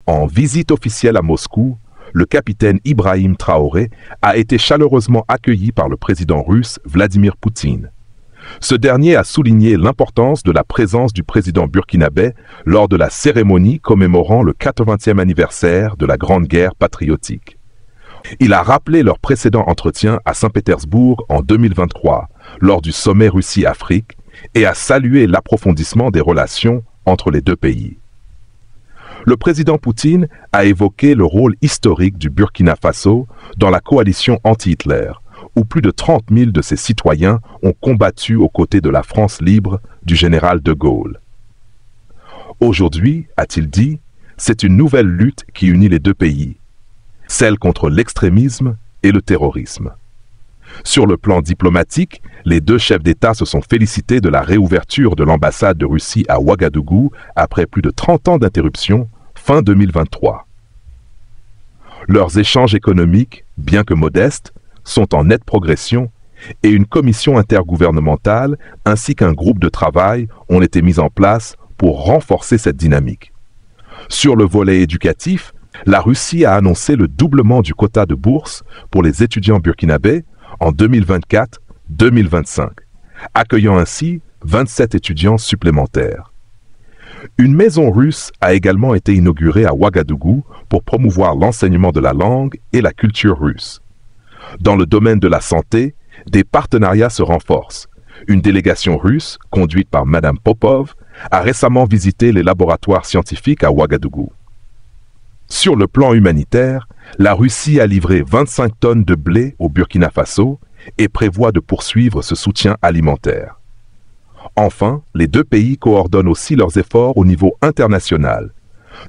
En visite officielle à Moscou, le capitaine Ibrahim Traoré a été chaleureusement accueilli par le président russe Vladimir Poutine. Ce dernier a souligné l'importance de la présence du président burkinabé lors de la cérémonie commémorant le 80e anniversaire de la Grande Guerre patriotique. Il a rappelé leur précédent entretien à Saint-Pétersbourg en 2023, lors du sommet Russie-Afrique, et a salué l'approfondissement des relations entre les deux pays. Le président Poutine a évoqué le rôle historique du Burkina Faso dans la coalition anti-Hitler, où plus de 30 000 de ses citoyens ont combattu aux côtés de la France libre du général de Gaulle. Aujourd'hui, a-t-il dit, c'est une nouvelle lutte qui unit les deux pays, celle contre l'extrémisme et le terrorisme. Sur le plan diplomatique, les deux chefs d'État se sont félicités de la réouverture de l'ambassade de Russie à Ouagadougou après plus de 30 ans d'interruption, fin 2023. Leurs échanges économiques, bien que modestes, sont en nette progression et une commission intergouvernementale ainsi qu'un groupe de travail ont été mis en place pour renforcer cette dynamique. Sur le volet éducatif, la Russie a annoncé le doublement du quota de bourse pour les étudiants burkinabés en 2024-2025, accueillant ainsi 27 étudiants supplémentaires. Une maison russe a également été inaugurée à Ouagadougou pour promouvoir l'enseignement de la langue et la culture russe. Dans le domaine de la santé, des partenariats se renforcent. Une délégation russe, conduite par Madame Popov, a récemment visité les laboratoires scientifiques à Ouagadougou. Sur le plan humanitaire, la Russie a livré 25 tonnes de blé au Burkina Faso et prévoit de poursuivre ce soutien alimentaire. Enfin, les deux pays coordonnent aussi leurs efforts au niveau international,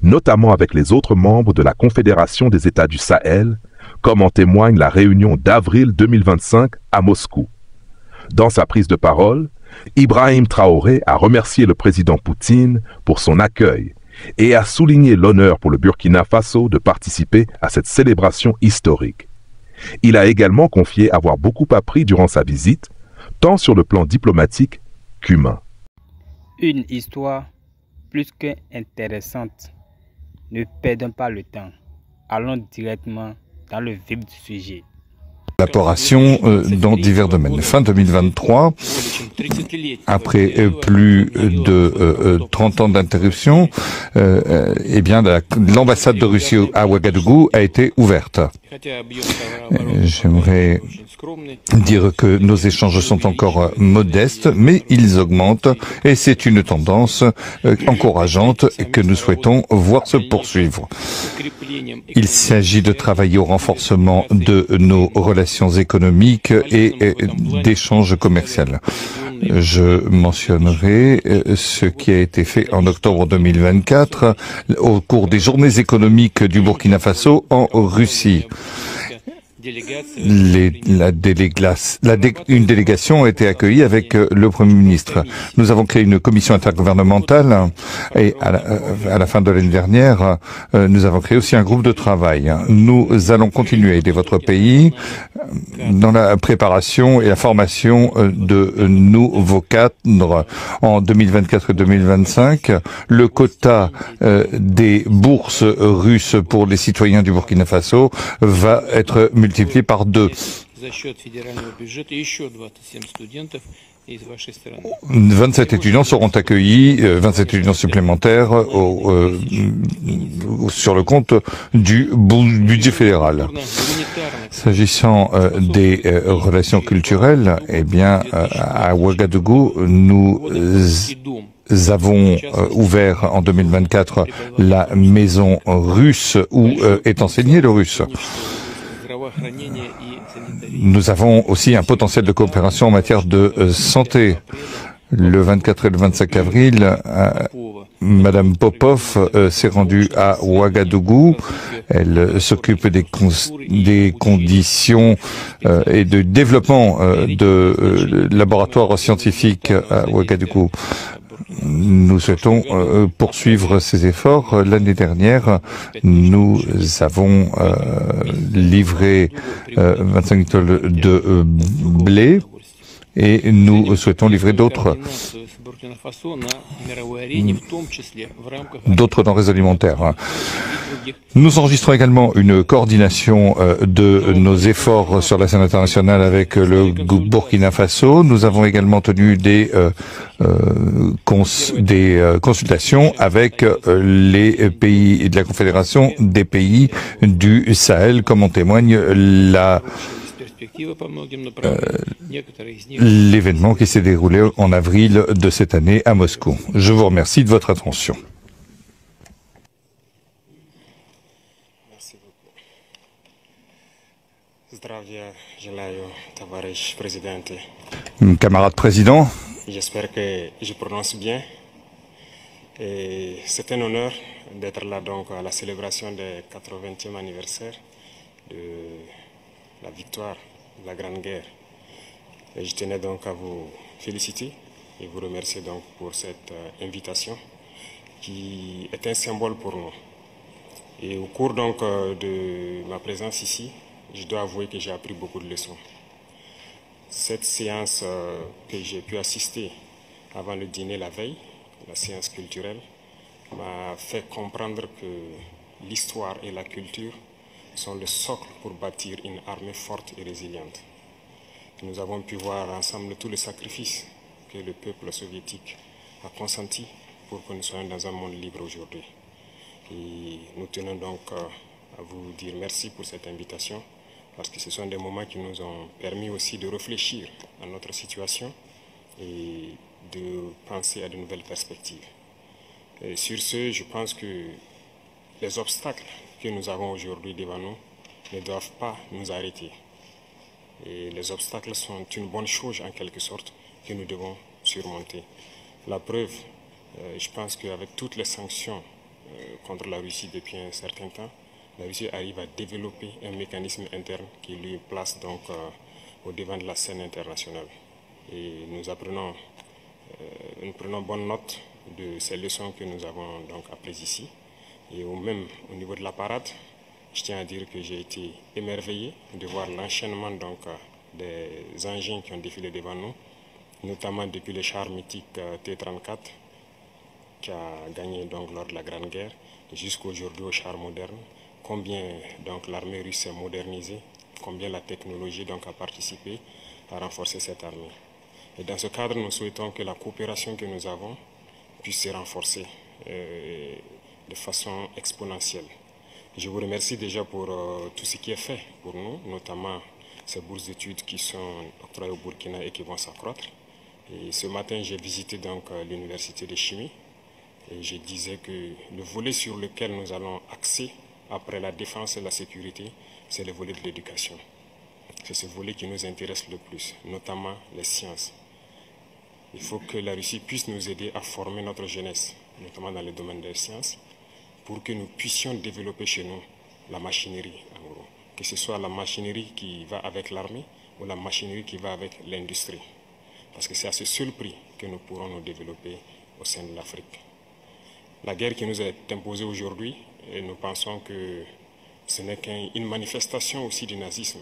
notamment avec les autres membres de la Confédération des États du Sahel, comme en témoigne la réunion d'avril 2025 à Moscou. Dans sa prise de parole, Ibrahim Traoré a remercié le président Poutine pour son accueil et a souligné l'honneur pour le Burkina Faso de participer à cette célébration historique. Il a également confié avoir beaucoup appris durant sa visite, tant sur le plan diplomatique qu'humain. Une histoire plus qu'intéressante. Ne perdons pas le temps. Allons directement dans le vif du sujet. Collaboration dans divers domaines. Fin 2023, après plus de 30 ans d'interruption, eh bien l'ambassade de Russie à Ouagadougou a été ouverte. J'aimerais dire que nos échanges sont encore modestes, mais ils augmentent et c'est une tendance encourageante que nous souhaitons voir se poursuivre. Il s'agit de travailler au renforcement de nos relations économiques et d'échanges commerciaux. Je mentionnerai ce qui a été fait en octobre 2024 au cours des journées économiques du Burkina Faso en Russie. Une délégation a été accueillie avec le Premier ministre. Nous avons créé une commission intergouvernementale et à la fin de l'année dernière, nous avons créé aussi un groupe de travail. Nous allons continuer à aider votre pays dans la préparation et la formation de nouveaux cadres en 2024 et 2025. Le quota des bourses russes pour les citoyens du Burkina Faso va être multiplié par 2. 27 étudiants seront accueillis, 27 étudiants supplémentaires sur le compte du budget fédéral. S'agissant des relations culturelles, eh bien, à Ouagadougou, nous avons ouvert en 2024 la maison russe où est enseigné le russe. Nous avons aussi un potentiel de coopération en matière de santé. Le 24 et le 25 avril, Madame Popov s'est rendue à Ouagadougou. Elle s'occupe des conditions et du développement de laboratoires scientifiques à Ouagadougou. Nous souhaitons poursuivre ces efforts. L'année dernière, nous avons livré 25 tonnes de blé et nous souhaitons livrer d'autres denrées alimentaires. Nous enregistrons également une coordination de nos efforts sur la scène internationale avec le Burkina Faso. Nous avons également tenu des consultations avec les pays de la Confédération des pays du Sahel, comme en témoigne l'événement qui s'est déroulé en avril de cette année à Moscou. Je vous remercie de votre attention. Camarade président, j'espère que je prononce bien. C'est un honneur d'être là donc à la célébration du 80e anniversaire de la victoire de la Grande Guerre. Et je tenais donc à vous féliciter et vous remercier donc pour cette invitation qui est un symbole pour nous. Et au cours donc de ma présence ici, je dois avouer que j'ai appris beaucoup de leçons. Cette séance que j'ai pu assister avant le dîner la veille, la séance culturelle, m'a fait comprendre que l'histoire et la culture sont le socle pour bâtir une armée forte et résiliente. Nous avons pu voir ensemble tous les sacrifices que le peuple soviétique a consenti pour que nous soyons dans un monde libre aujourd'hui. Et nous tenons donc à vous dire merci pour cette invitation, parce que ce sont des moments qui nous ont permis aussi de réfléchir à notre situation et de penser à de nouvelles perspectives. Et sur ce, je pense que les obstacles que nous avons aujourd'hui devant nous ne doivent pas nous arrêter. Et les obstacles sont une bonne chose en quelque sorte que nous devons surmonter. La preuve, je pense qu'avec toutes les sanctions contre la Russie depuis un certain temps, la Russie arrive à développer un mécanisme interne qui lui place donc au devant de la scène internationale. Et nous prenons bonne note de ces leçons que nous avons donc apprises ici. Et même au niveau de la parade, je tiens à dire que j'ai été émerveillé de voir l'enchaînement donc des engins qui ont défilé devant nous, notamment depuis le char mythique T-34 qui a gagné donc lors de la Grande Guerre jusqu'aujourd'hui au char moderne. Combien donc l'armée russe s'est modernisée, combien la technologie donc a participé à renforcer cette armée. Et dans ce cadre, nous souhaitons que la coopération que nous avons puisse se renforcer de façon exponentielle. Je vous remercie déjà pour tout ce qui est fait pour nous, notamment ces bourses d'études qui sont octroyées au Burkina et qui vont s'accroître. Et ce matin, j'ai visité donc l'université de chimie et je disais que le volet sur lequel nous allons axer après la défense et la sécurité, c'est le volet de l'éducation. C'est ce volet qui nous intéresse le plus, notamment les sciences. Il faut que la Russie puisse nous aider à former notre jeunesse, notamment dans le domaine des sciences, pour que nous puissions développer chez nous la machinerie, en gros. Que ce soit la machinerie qui va avec l'armée ou la machinerie qui va avec l'industrie. Parce que c'est à ce seul prix que nous pourrons nous développer au sein de l'Afrique. La guerre qui nous est imposée aujourd'hui, nous pensons que ce n'est qu'une manifestation aussi du nazisme.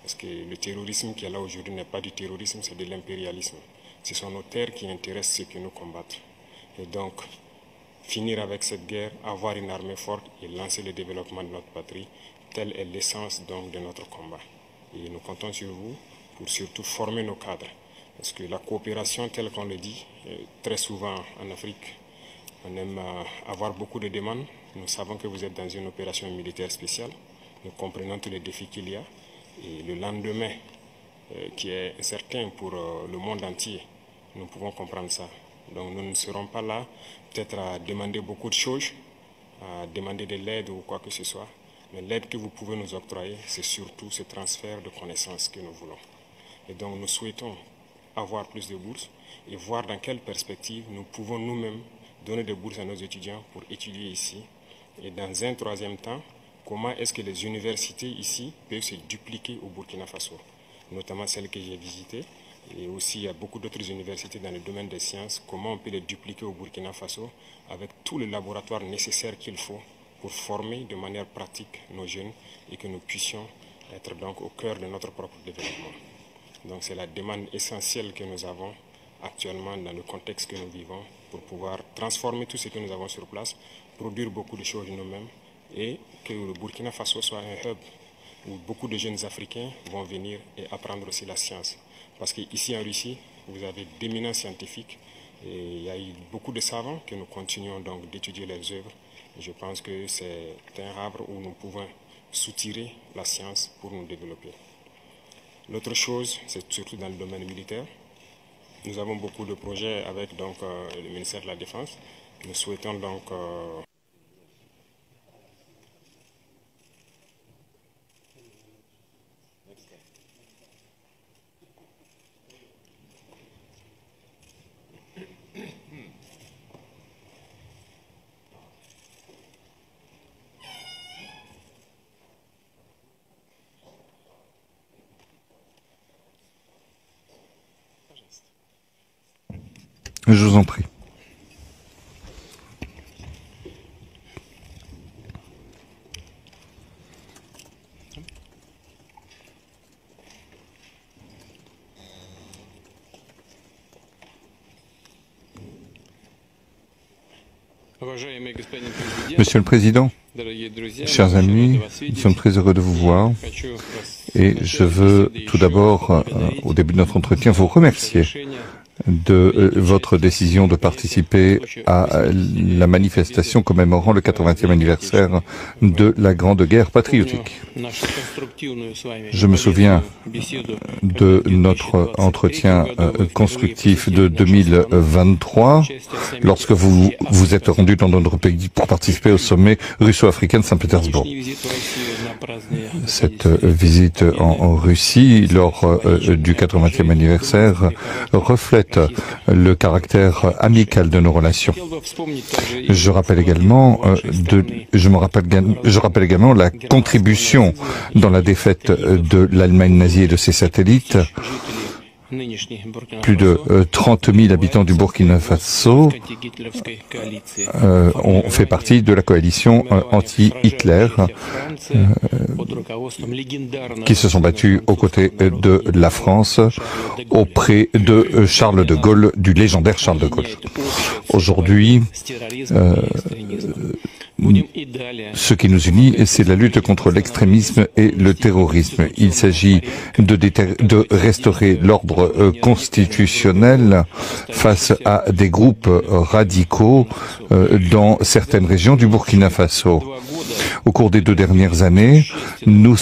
Parce que le terrorisme qui est là aujourd'hui n'est pas du terrorisme, c'est de l'impérialisme. Ce sont nos terres qui intéressent ceux qui nous combattent. Et donc, finir avec cette guerre, avoir une armée forte et lancer le développement de notre patrie, telle est l'essence donc de notre combat. Et nous comptons sur vous pour surtout former nos cadres. Parce que la coopération, telle qu'on le dit, très souvent en Afrique, on aime avoir beaucoup de demandes. Nous savons que vous êtes dans une opération militaire spéciale. Nous comprenons tous les défis qu'il y a. Et le lendemain, qui est incertain pour le monde entier, nous pouvons comprendre ça. Donc nous ne serons pas là peut-être à demander beaucoup de choses, à demander de l'aide ou quoi que ce soit. Mais l'aide que vous pouvez nous octroyer, c'est surtout ce transfert de connaissances que nous voulons. Et donc nous souhaitons avoir plus de bourses et voir dans quelle perspective nous pouvons nous-mêmes donner des bourses à nos étudiants pour étudier ici. Et dans un troisième temps, comment est-ce que les universités ici peuvent se dupliquer au Burkina Faso, notamment celles que j'ai visitées. Et aussi, il y a beaucoup d'autres universités dans le domaine des sciences. Comment on peut les dupliquer au Burkina Faso avec tous les laboratoires nécessaires qu'il faut pour former de manière pratique nos jeunes et que nous puissions être donc au cœur de notre propre développement. Donc c'est la demande essentielle que nous avons actuellement dans le contexte que nous vivons pour pouvoir transformer tout ce que nous avons sur place, produire beaucoup de choses nous-mêmes et que le Burkina Faso soit un hub où beaucoup de jeunes Africains vont venir et apprendre aussi la science. Parce qu'ici en Russie, vous avez d'éminents scientifiques et il y a eu beaucoup de savants que nous continuons donc d'étudier leurs œuvres. Et je pense que c'est un arbre où nous pouvons soutirer la science pour nous développer. L'autre chose, c'est surtout dans le domaine militaire. Nous avons beaucoup de projets avec donc, le ministère de la Défense. Nous souhaitons donc Je vous en prie. Monsieur le Président, chers amis, nous sommes très heureux de vous voir et je veux tout d'abord, au début de notre entretien, vous remercier de votre décision de participer à la manifestation commémorant le 80e anniversaire de la Grande Guerre patriotique. Je me souviens de notre entretien constructif de 2023, lorsque vous vous êtes rendu dans notre pays pour participer au sommet russo-africain de Saint-Pétersbourg. Cette visite en Russie, lors du 80e anniversaire, reflète le caractère amical de nos relations. Je rappelle également la contribution dans la défaite de l'Allemagne nazie et de ses satellites. Plus de 30 000 habitants du Burkina Faso ont fait partie de la coalition anti-Hitler qui se sont battus aux côtés de la France auprès de Charles de Gaulle, du légendaire Charles de Gaulle. Aujourd'hui, ce qui nous unit, c'est la lutte contre l'extrémisme et le terrorisme. Il s'agit de restaurer l'ordre constitutionnel face à des groupes radicaux dans certaines régions du Burkina Faso. Au cours des 2 dernières années, nous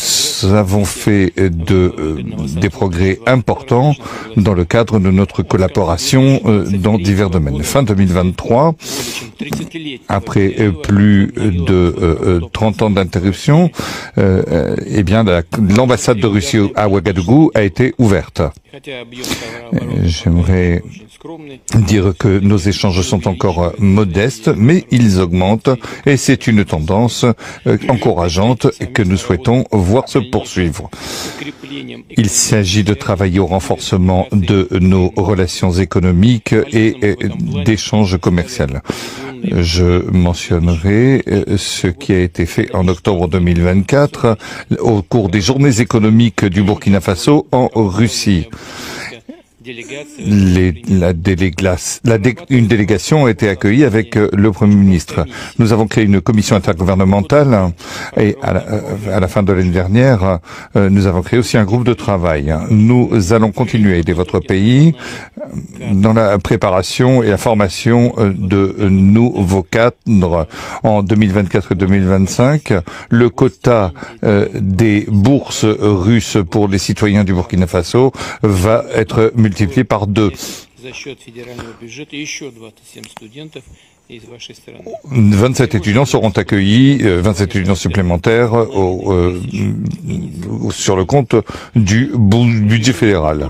avons fait des progrès importants dans le cadre de notre collaboration dans divers domaines. Fin 2023, après plus de 30 ans d'interruption, eh bien l'ambassade de Russie à Ouagadougou a été ouverte. J'aimerais dire que nos échanges sont encore modestes, mais ils augmentent et c'est une tendance encourageante que nous souhaitons voir se poursuivre. Il s'agit de travailler au renforcement de nos relations économiques et d'échanges commerciaux. Je mentionnerai ce qui a été fait en octobre 2024 au cours des journées économiques du Burkina Faso en Russie. Une délégation a été accueillie avec le Premier ministre. Nous avons créé une commission intergouvernementale et à la fin de l'année dernière, nous avons créé aussi un groupe de travail. Nous allons continuer à aider votre pays dans la préparation et la formation de nouveaux cadres en 2024 et 2025. Le quota des bourses russes pour les citoyens du Burkina Faso va être multiplié par 2. 27 étudiants seront accueillis, 27 étudiants supplémentaires sur le compte du budget fédéral.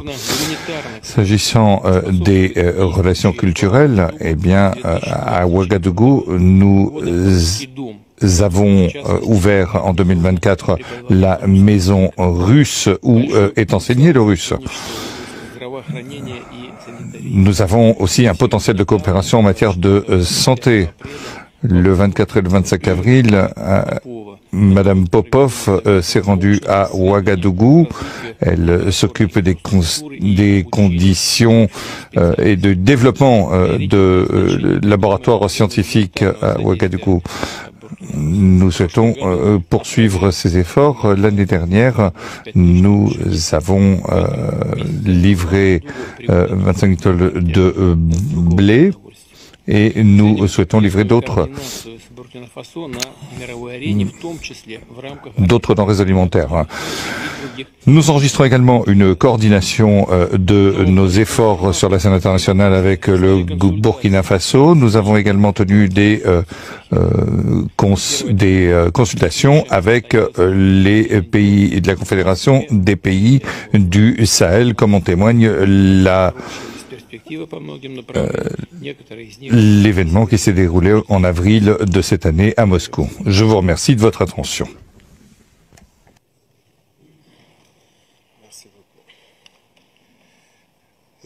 S'agissant des relations culturelles, eh bien, à Ouagadougou, nous avons ouvert en 2024 la maison russe où est enseigné le russe. Nous avons aussi un potentiel de coopération en matière de santé. Le 24 et le 25 avril, Madame Popov s'est rendue à Ouagadougou. Elle s'occupe des conditions et du développement de laboratoires scientifiques à Ouagadougou. Nous souhaitons poursuivre ces efforts. L'année dernière, nous avons livré 25 tonnes de blé et nous souhaitons livrer d'autres denrées alimentaires. Nous enregistrons également une coordination de nos efforts sur la scène internationale avec le Burkina Faso. Nous avons également tenu des consultations avec les pays de la Confédération des pays du Sahel, comme en témoigne l'événement qui s'est déroulé en avril de cette année à Moscou. Je vous remercie de votre attention. Merci beaucoup.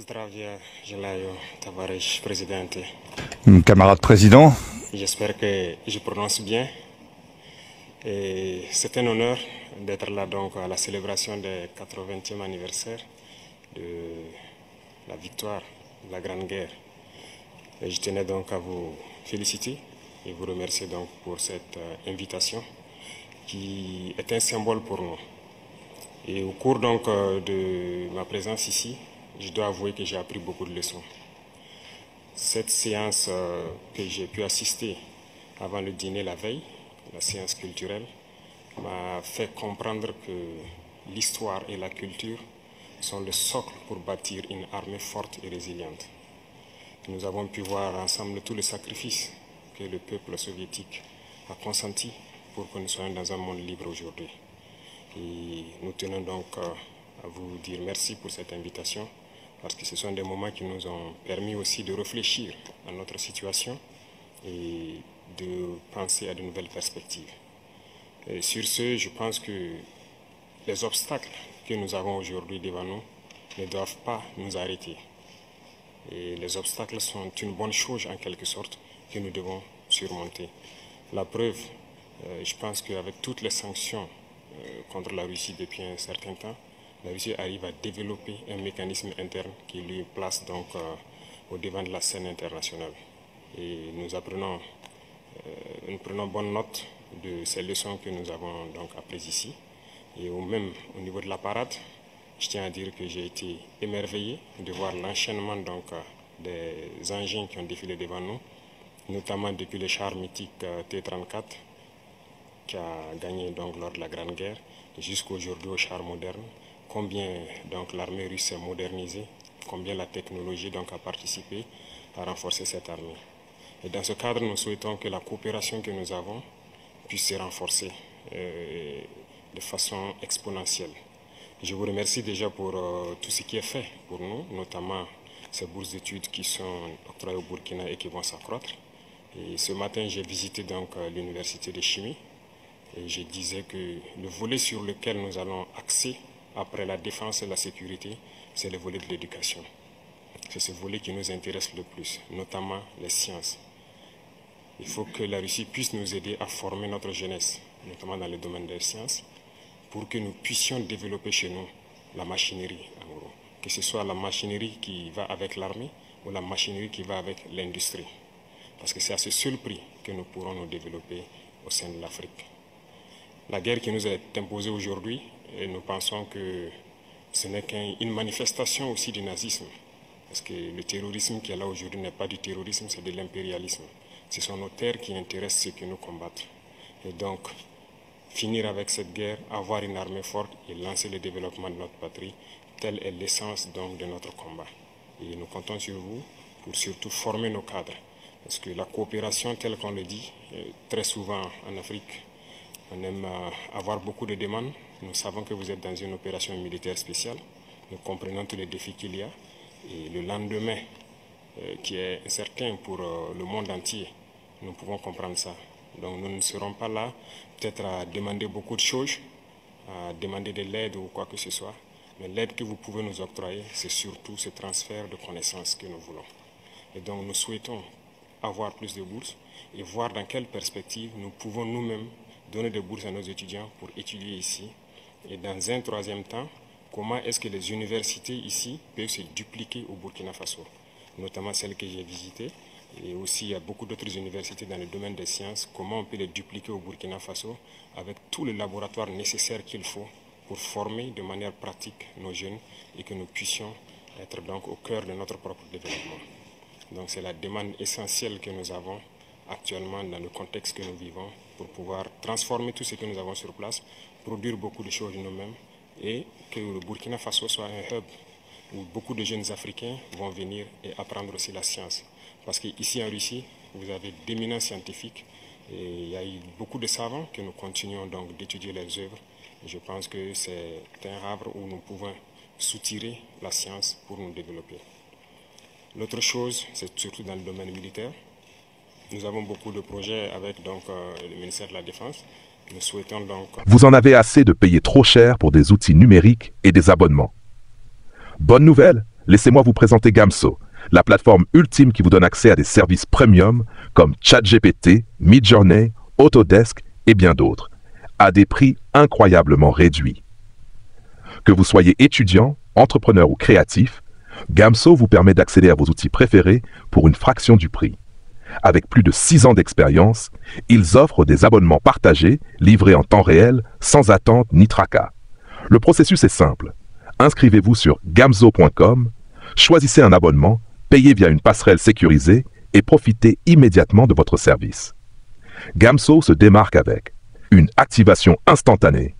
Zdravia Желаю, товарищ президент. Camarade président, J'espère que je prononce bien. Et c'est un honneur d'être là donc à la célébration du 80e anniversaire de la victoire de la Grande Guerre. Et je tenais donc à vous féliciter et vous remercier donc pour cette invitation qui est un symbole pour nous. Et au cours donc de ma présence ici, je dois avouer que j'ai appris beaucoup de leçons. Cette séance que j'ai pu assister avant le dîner la veille, la séance culturelle, m'a fait comprendre que l'histoire et la culture sont le socle pour bâtir une armée forte et résiliente. Nous avons pu voir ensemble tous les sacrifices que le peuple soviétique a consenti pour que nous soyons dans un monde libre aujourd'hui. Et nous tenons donc à vous dire merci pour cette invitation, parce que ce sont des moments qui nous ont permis aussi de réfléchir à notre situation et de penser à de nouvelles perspectives. Et sur ce, je pense que les obstacles que nous avons aujourd'hui devant nous ne doivent pas nous arrêter. Et les obstacles sont une bonne chose en quelque sorte que nous devons surmonter. La preuve, je pense qu'avec toutes les sanctions contre la Russie depuis un certain temps, la Russie arrive à développer un mécanisme interne qui lui place donc au devant de la scène internationale. Et nous prenons bonne note de ces leçons que nous avons donc apprises ici. Et même au niveau de la parade, je tiens à dire que j'ai été émerveillé de voir l'enchaînement donc des engins qui ont défilé devant nous, notamment depuis le char mythique T-34 qui a gagné donc lors de la Grande Guerre jusqu'aujourd'hui au char moderne. Combien donc l'armée russe s'est modernisée, combien la technologie donc a participé à renforcer cette armée. Et dans ce cadre, nous souhaitons que la coopération que nous avons puisse se renforcer de façon exponentielle. Je vous remercie déjà pour tout ce qui est fait pour nous, notamment ces bourses d'études qui sont octroyées au Burkina et qui vont s'accroître. Et ce matin, j'ai visité donc l'université de chimie et je disais que le volet sur lequel nous allons axer après la défense et la sécurité, c'est le volet de l'éducation. C'est ce volet qui nous intéresse le plus, notamment les sciences. Il faut que la Russie puisse nous aider à former notre jeunesse, notamment dans le domaine des sciences, pour que nous puissions développer chez nous la machinerie, en gros. Que ce soit la machinerie qui va avec l'armée ou la machinerie qui va avec l'industrie. Parce que c'est à ce seul prix que nous pourrons nous développer au sein de l'Afrique. La guerre qui nous est imposée aujourd'hui, et nous pensons que ce n'est qu'une manifestation aussi du nazisme. Parce que le terrorisme qui est là aujourd'hui n'est pas du terrorisme, c'est de l'impérialisme. Ce sont nos terres qui intéressent ceux qui nous combattent. Et donc, finir avec cette guerre, avoir une armée forte et lancer le développement de notre patrie, telle est l'essence donc de notre combat. Et nous comptons sur vous pour surtout former nos cadres. Parce que la coopération, telle qu'on le dit, très souvent en Afrique, on aime avoir beaucoup de demandes. Nous savons que vous êtes dans une opération militaire spéciale. Nous comprenons tous les défis qu'il y a. Et le lendemain, qui est incertain pour le monde entier, nous pouvons comprendre ça. Donc nous ne serons pas là peut-être à demander beaucoup de choses, à demander de l'aide ou quoi que ce soit. Mais l'aide que vous pouvez nous octroyer, c'est surtout ce transfert de connaissances que nous voulons. Et donc nous souhaitons avoir plus de bourses et voir dans quelle perspective nous pouvons nous-mêmes donner des bourses à nos étudiants pour étudier ici. Et dans un troisième temps, comment est-ce que les universités ici peuvent se dupliquer au Burkina Faso, notamment celles que j'ai visitées. Et aussi, il y a beaucoup d'autres universités dans le domaine des sciences. Comment on peut les dupliquer au Burkina Faso avec tous les laboratoires nécessaires qu'il faut pour former de manière pratique nos jeunes et que nous puissions être donc au cœur de notre propre développement. Donc c'est la demande essentielle que nous avons actuellement dans le contexte que nous vivons pour pouvoir transformer tout ce que nous avons sur place, produire beaucoup de choses nous-mêmes et que le Burkina Faso soit un hub où beaucoup de jeunes Africains vont venir et apprendre aussi la science. Parce qu'ici en Russie, vous avez d'éminents scientifiques et il y a eu beaucoup de savants que nous continuons donc d'étudier leurs œuvres. Et je pense que c'est un havre où nous pouvons soutirer la science pour nous développer. L'autre chose, c'est surtout dans le domaine militaire. Nous avons beaucoup de projets avec donc, le ministère de la Défense. Nous souhaitons donc... Vous en avez assez de payer trop cher pour des outils numériques et des abonnements. Bonne nouvelle, laissez-moi vous présenter Gamso, la plateforme ultime qui vous donne accès à des services premium comme ChatGPT, Midjourney, Autodesk et bien d'autres, à des prix incroyablement réduits. Que vous soyez étudiant, entrepreneur ou créatif, Gamso vous permet d'accéder à vos outils préférés pour une fraction du prix. Avec plus de 6 ans d'expérience, ils offrent des abonnements partagés, livrés en temps réel, sans attente ni tracas. Le processus est simple. Inscrivez-vous sur gamso.com, choisissez un abonnement, payez via une passerelle sécurisée et profitez immédiatement de votre service. Gamso se démarque avec une activation instantanée,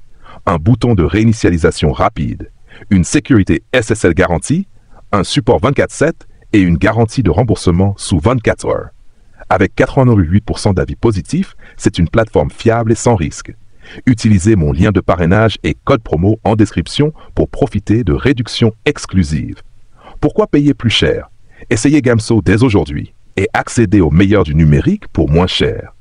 un bouton de réinitialisation rapide, une sécurité SSL garantie, un support 24/7 et une garantie de remboursement sous 24 heures. Avec 88% d'avis positifs, c'est une plateforme fiable et sans risque. Utilisez mon lien de parrainage et code promo en description pour profiter de réductions exclusives. Pourquoi payer plus cher? Essayez Gamso dès aujourd'hui et accédez au meilleur du numérique pour moins cher.